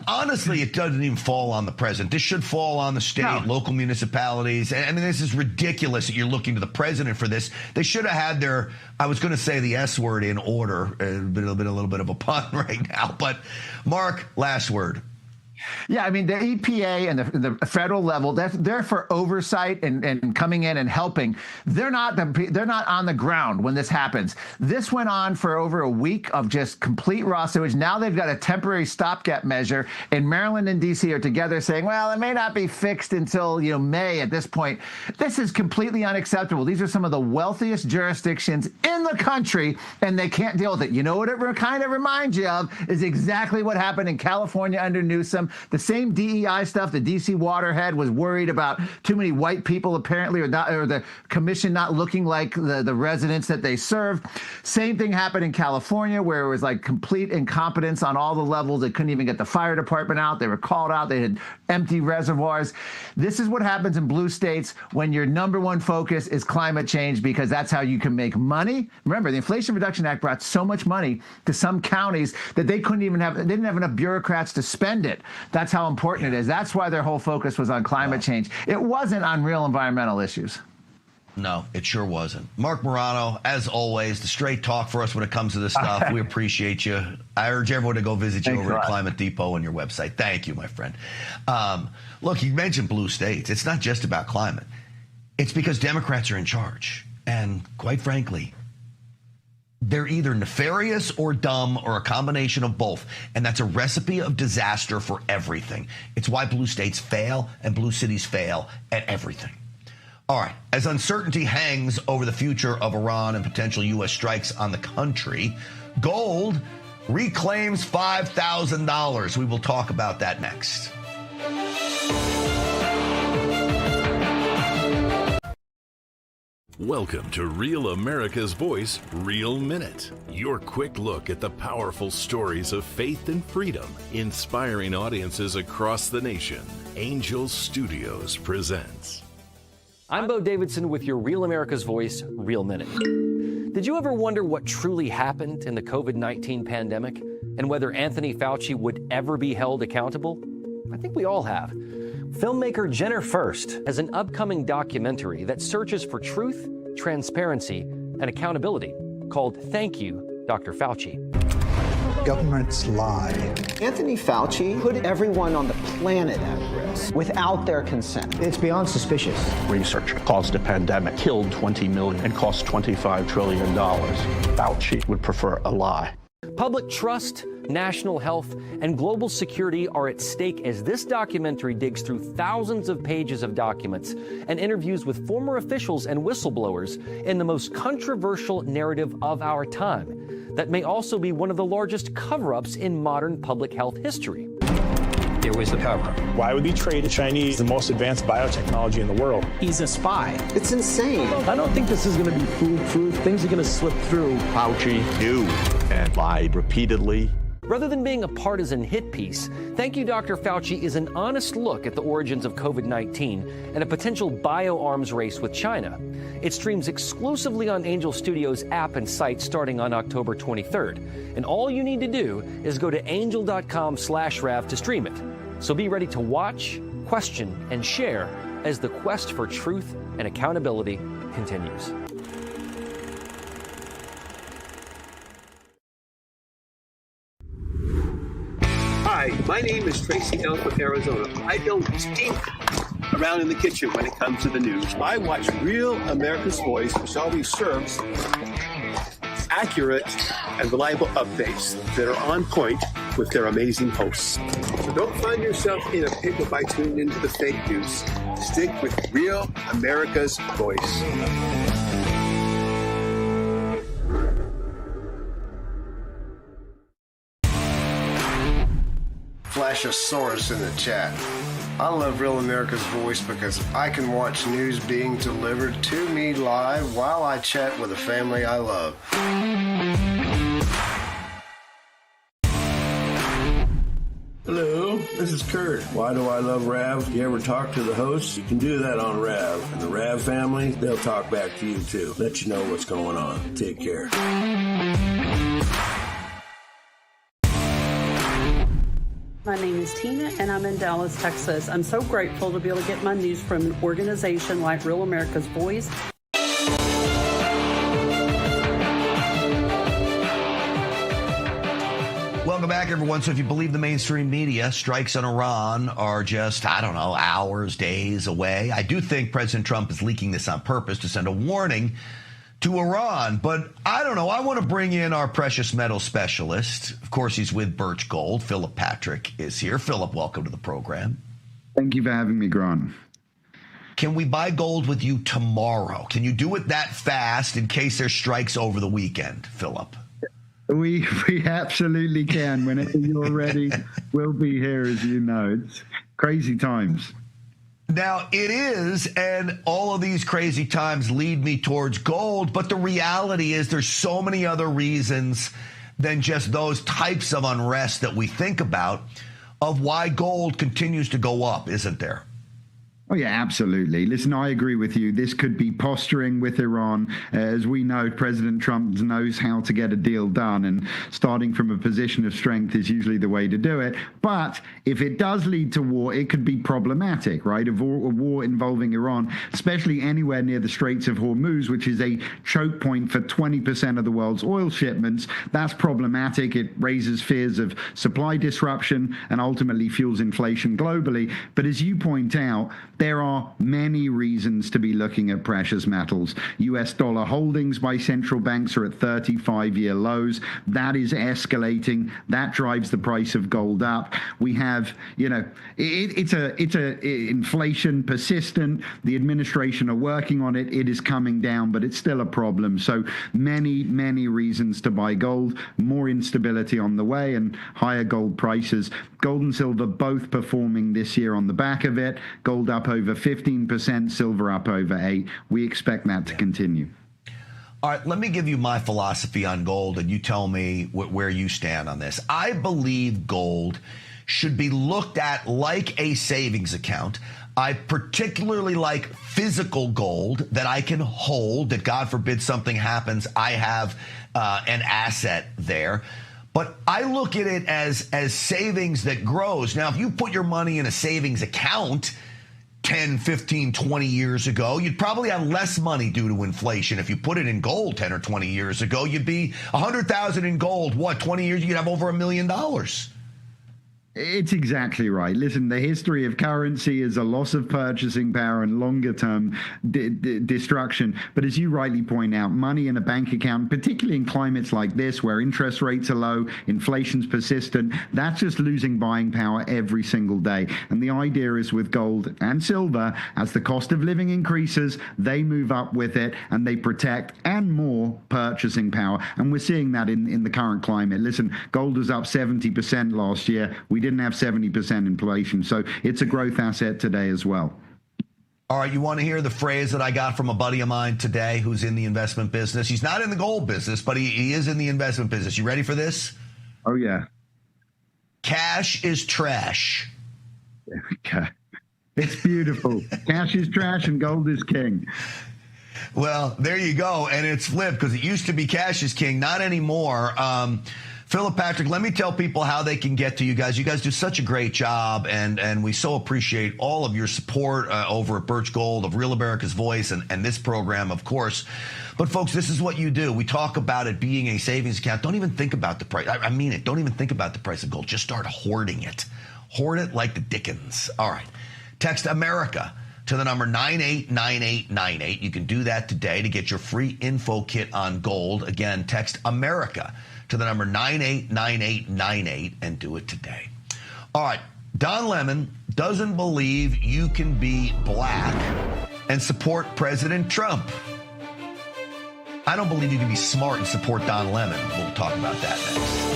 Honestly, it doesn't even fall on the president. This should fall on the state, local municipalities. I mean, this is ridiculous that you're looking to the president for this. They should have had their, I was going to say the S word in order. A little bit of a pun right now. But Mark, last word. Yeah, I mean, the EPA and the federal level, they're for oversight and coming in and helping. They're not on the ground when this happens. This went on for over a week of just complete raw sewage. Now they've got a temporary stopgap measure, and Maryland and D.C. are together saying, well, it may not be fixed until May at this point. This is completely unacceptable. These are some of the wealthiest jurisdictions in the country, and they can't deal with it. You know what it kind of reminds you of is exactly what happened in California under Newsom. The same DEI stuff. The D.C. waterhead was worried about too many white people apparently, or the commission not looking like the residents that they serve. Same thing happened in California, where it was like complete incompetence on all the levels. They couldn't even get the fire department out. They were called out. They had empty reservoirs. This is what happens in blue states when your number one focus is climate change, because that's how you can make money. Remember, the Inflation Reduction Act brought so much money to some counties that they didn't have enough bureaucrats to spend it. That's how important it is. That's why their whole focus was on climate change. It wasn't on real environmental issues. No, it sure wasn't. Mark Morano, as always, the straight talk for us when it comes to this stuff. We appreciate you. I urge everyone to go visit you over at Climate Depot and your website. Thank you, my friend. Look, you mentioned blue states. It's not just about climate. It's because Democrats are in charge. And quite frankly, they're either nefarious or dumb or a combination of both. And that's a recipe of disaster for everything. It's why blue states fail and blue cities fail at everything. All right. As uncertainty hangs over the future of Iran and potential U.S. strikes on the country, gold reclaims $5,000. We will talk about that next. Welcome to Real America's Voice, Real Minute. Your quick look at the powerful stories of faith and freedom, inspiring audiences across the nation. Angel Studios presents. I'm Bo Davidson with your Real America's Voice, Real Minute. Did you ever wonder what truly happened in the COVID-19 pandemic and whether Anthony Fauci would ever be held accountable? I think we all have. Filmmaker Jenner First has an upcoming documentary that searches for truth, transparency, and accountability called Thank You, Dr. Fauci. Governments lie. Anthony Fauci put everyone on the planet at risk without their consent. It's beyond suspicious. Research caused a pandemic, killed 20 million, and cost $25 trillion. Fauci would prefer a lie. Public trust, national health, and global security are at stake as this documentary digs through thousands of pages of documents and interviews with former officials and whistleblowers in the most controversial narrative of our time that may also be one of the largest cover-ups in modern public health history. There was the cover-up. Why would he trade the Chinese the most advanced biotechnology in the world? He's a spy. It's insane. I don't think this is going to be foolproof. Things are going to slip through. Fauci knew and lied repeatedly. Rather than being a partisan hit piece, Thank You, Dr. Fauci is an honest look at the origins of COVID-19 and a potential bioarms race with China. It streams exclusively on Angel Studios app and site starting on October 23rd. And all you need to do is go to angel.com/Rav to stream it. So be ready to watch, question, and share as the quest for truth and accountability continues. Hi, my name is Tracy L. from Arizona. I don't stink around in the kitchen when it comes to the news. I watch Real America's Voice, which always serves accurate and reliable updates that are on point with their amazing hosts. So don't find yourself in a pickle by tuning into the fake news. Stick with Real America's Voice. Flash a source in the chat. I love Real America's Voice because I can watch news being delivered to me live while I chat with the family I love. Hello, this is Kurt. Why do I love Rav? You ever talk to the hosts? You can do that on Rav. And the Rav family, they'll talk back to you too. Let you know what's going on. Take care. My name is Tina, and I'm in Dallas, Texas. I'm so grateful to be able to get my news from an organization like Real America's Voice. Welcome back, everyone. So if you believe the mainstream media, strikes on Iran are just, hours, days away. I do think President Trump is leaking this on purpose to send a warning to Iran. But I don't know. I want to bring in our precious metal specialist. Of course, he's with Birch Gold. Philip Patrick is here. Philip, welcome to the program. Thank you for having me, Grant. Can we buy gold with you tomorrow? Can you do it that fast in case there's strikes over the weekend, Philip? We absolutely can. Whenever you're ready, we'll be here, as you know. It's crazy times. Now, it is, and all of these crazy times lead me towards gold, but the reality is there's so many other reasons than just those types of unrest that we think about of why gold continues to go up, isn't there? Oh, yeah, absolutely. Listen, I agree with you. This could be posturing with Iran. As we know, President Trump knows how to get a deal done, and starting from a position of strength is usually the way to do it. But if it does lead to war, it could be problematic, right? A war involving Iran, especially anywhere near the Straits of Hormuz, which is a choke point for 20% of the world's oil shipments. That's problematic. It raises fears of supply disruption and ultimately fuels inflation globally. But as you point out, there are many reasons to be looking at precious metals. U.S. dollar holdings by central banks are at 35-year lows. That is escalating. That drives the price of gold up. We have, it's inflation persistent. The administration are working on it. It is coming down, but it's still a problem. So many reasons to buy gold. More instability on the way and higher gold prices. Gold and silver both performing this year on the back of it. Gold up over 15%, silver up over 8%. We expect that to continue. All right, let me give you my philosophy on gold, and you tell me where you stand on this. I believe gold should be looked at like a savings account. I particularly like physical gold that I can hold, that God forbid something happens, I have an asset there. But I look at it as savings that grows. Now, if you put your money in a savings account 10, 15, 20 years ago, you'd probably have less money due to inflation. If you put it in gold 10 or 20 years ago, you'd be 100,000 in gold. 20 years, you'd have over $1 million. It's exactly right. Listen, the history of currency is a loss of purchasing power and longer-term destruction. But as you rightly point out, money in a bank account, particularly in climates like this where interest rates are low, inflation's persistent, that's just losing buying power every single day. And the idea is with gold and silver, as the cost of living increases, they move up with it and they protect and more purchasing power. And we're seeing that in the current climate. Listen, gold was up 70% last year. We didn't have 70% inflation. So it's a growth asset today as well. All right, you want to hear the phrase that I got from a buddy of mine today who's in the investment business? He's not in the gold business, but he is in the investment business. You ready for this? Oh, yeah. Cash is trash. Okay. It's beautiful. Cash is trash and gold is king. Well, there you go. And it's flipped because it used to be cash is king. Not anymore. Philip Patrick, let me tell people how they can get to you guys. You guys do such a great job, and we so appreciate all of your support over at Birch Gold, of Real America's Voice, and this program, of course. But, folks, this is what you do. We talk about it being a savings account. Don't even think about the price. I mean it. Don't even think about the price of gold. Just start hoarding it. Hoard it like the Dickens. All right. Text America to the number 989898. You can do that today to get your free info kit on gold. Again, text America to the number 989898 and do it today. All right. Don Lemon doesn't believe you can be black and support President Trump. I don't believe you can be smart and support Don Lemon. We'll talk about that next.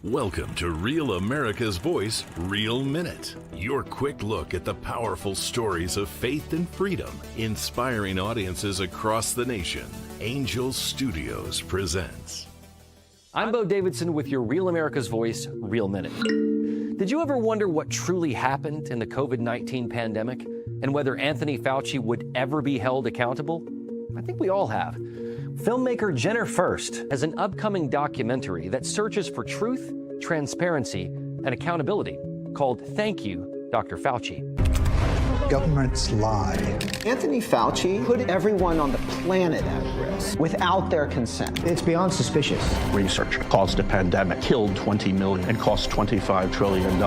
Welcome to Real America's Voice, Real Minute. Your quick look at the powerful stories of faith and freedom, inspiring audiences across the nation. Angel Studios presents. I'm Bo Davidson with your Real America's Voice, Real Minute. Did you ever wonder what truly happened in the COVID-19 pandemic and whether Anthony Fauci would ever be held accountable? I think we all have. Filmmaker Jenner First has an upcoming documentary that searches for truth, transparency, and accountability called Thank You, Dr. Fauci. Governments lie. Anthony Fauci put everyone on the planet at risk without their consent. It's beyond suspicious. Research caused a pandemic, killed 20 million, and cost $25 trillion.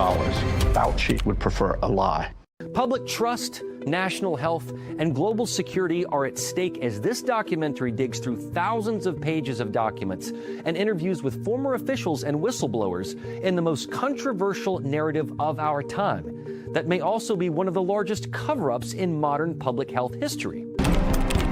Fauci would prefer a lie. Public trust, national health, and global security are at stake as this documentary digs through thousands of pages of documents and interviews with former officials and whistleblowers in the most controversial narrative of our time that may also be one of the largest cover-ups in modern public health history.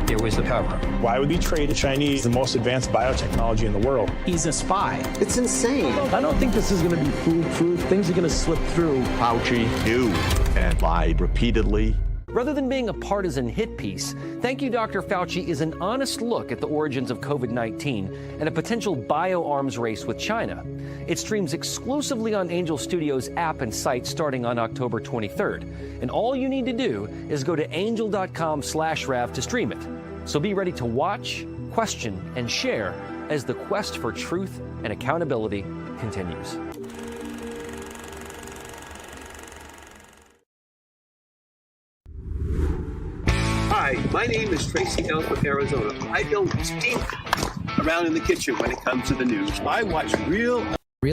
There was a cover-up. Why would he trade the Chinese the most advanced biotechnology in the world? He's a spy. It's insane. I don't think this is going to be foolproof. Things are going to slip through. Fauci knew and lied repeatedly. Rather than being a partisan hit piece, Thank You, Dr. Fauci is an honest look at the origins of COVID-19 and a potential bioarms race with China. It streams exclusively on Angel Studios app and site starting on October 23rd. And all you need to do is go to angel.com/Rav to stream it. So be ready to watch, question, and share as the quest for truth and accountability continues. Hi, my name is Tracy L. from Arizona. I don't stink around in the kitchen when it comes to the news. I watch Real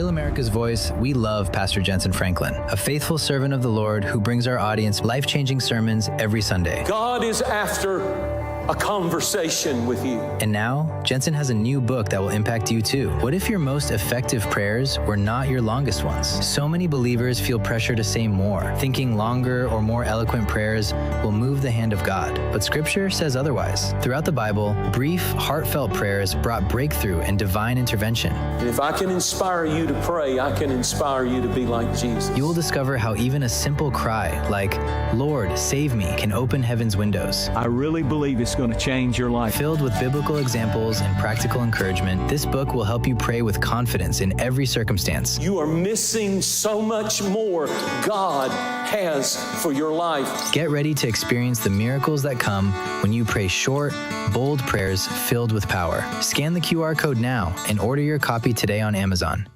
America's Voice, we love Pastor Jensen Franklin, a faithful servant of the Lord who brings our audience life-changing sermons every Sunday. God is after a conversation with you. And now, Jensen has a new book that will impact you too. What if your most effective prayers were not your longest ones? So many believers feel pressure to say more, thinking longer or more eloquent prayers will move the hand of God. But Scripture says otherwise. Throughout the Bible, brief, heartfelt prayers brought breakthrough and divine intervention. And if I can inspire you to pray, I can inspire you to be like Jesus. You will discover how even a simple cry, like, Lord, save me, can open heaven's windows. I really believe it's going to change your life. Filled with biblical examples and practical encouragement, this book will help you pray with confidence in every circumstance. You are missing so much more God has for your life. Get ready to experience the miracles that come when you pray short, bold prayers filled with power. Scan the QR code now and order your copy today on Amazon.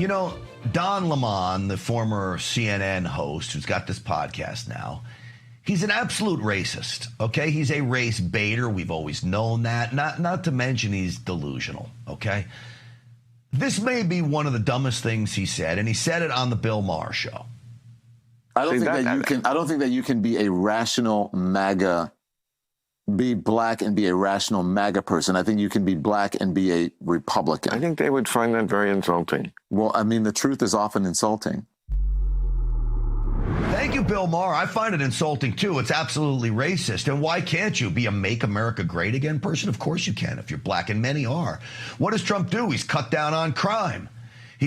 You know, Don Lemon, the former CNN host who's got this podcast now, he's an absolute racist, okay? He's a race baiter. We've always known that. Not to mention he's delusional, okay? This may be one of the dumbest things he said, and he said it on the Bill Maher show. I don't think that you can be a rational MAGA, be black and be a rational MAGA person. I think you can be black and be a Republican. I think they would find that very insulting. Well, I mean, the truth is often insulting. Thank you, Bill Maher. I find it insulting, too. It's absolutely racist. And why can't you be a Make America Great Again person? Of course you can if you're black, and many are. What does Trump do? He's cut down on crime.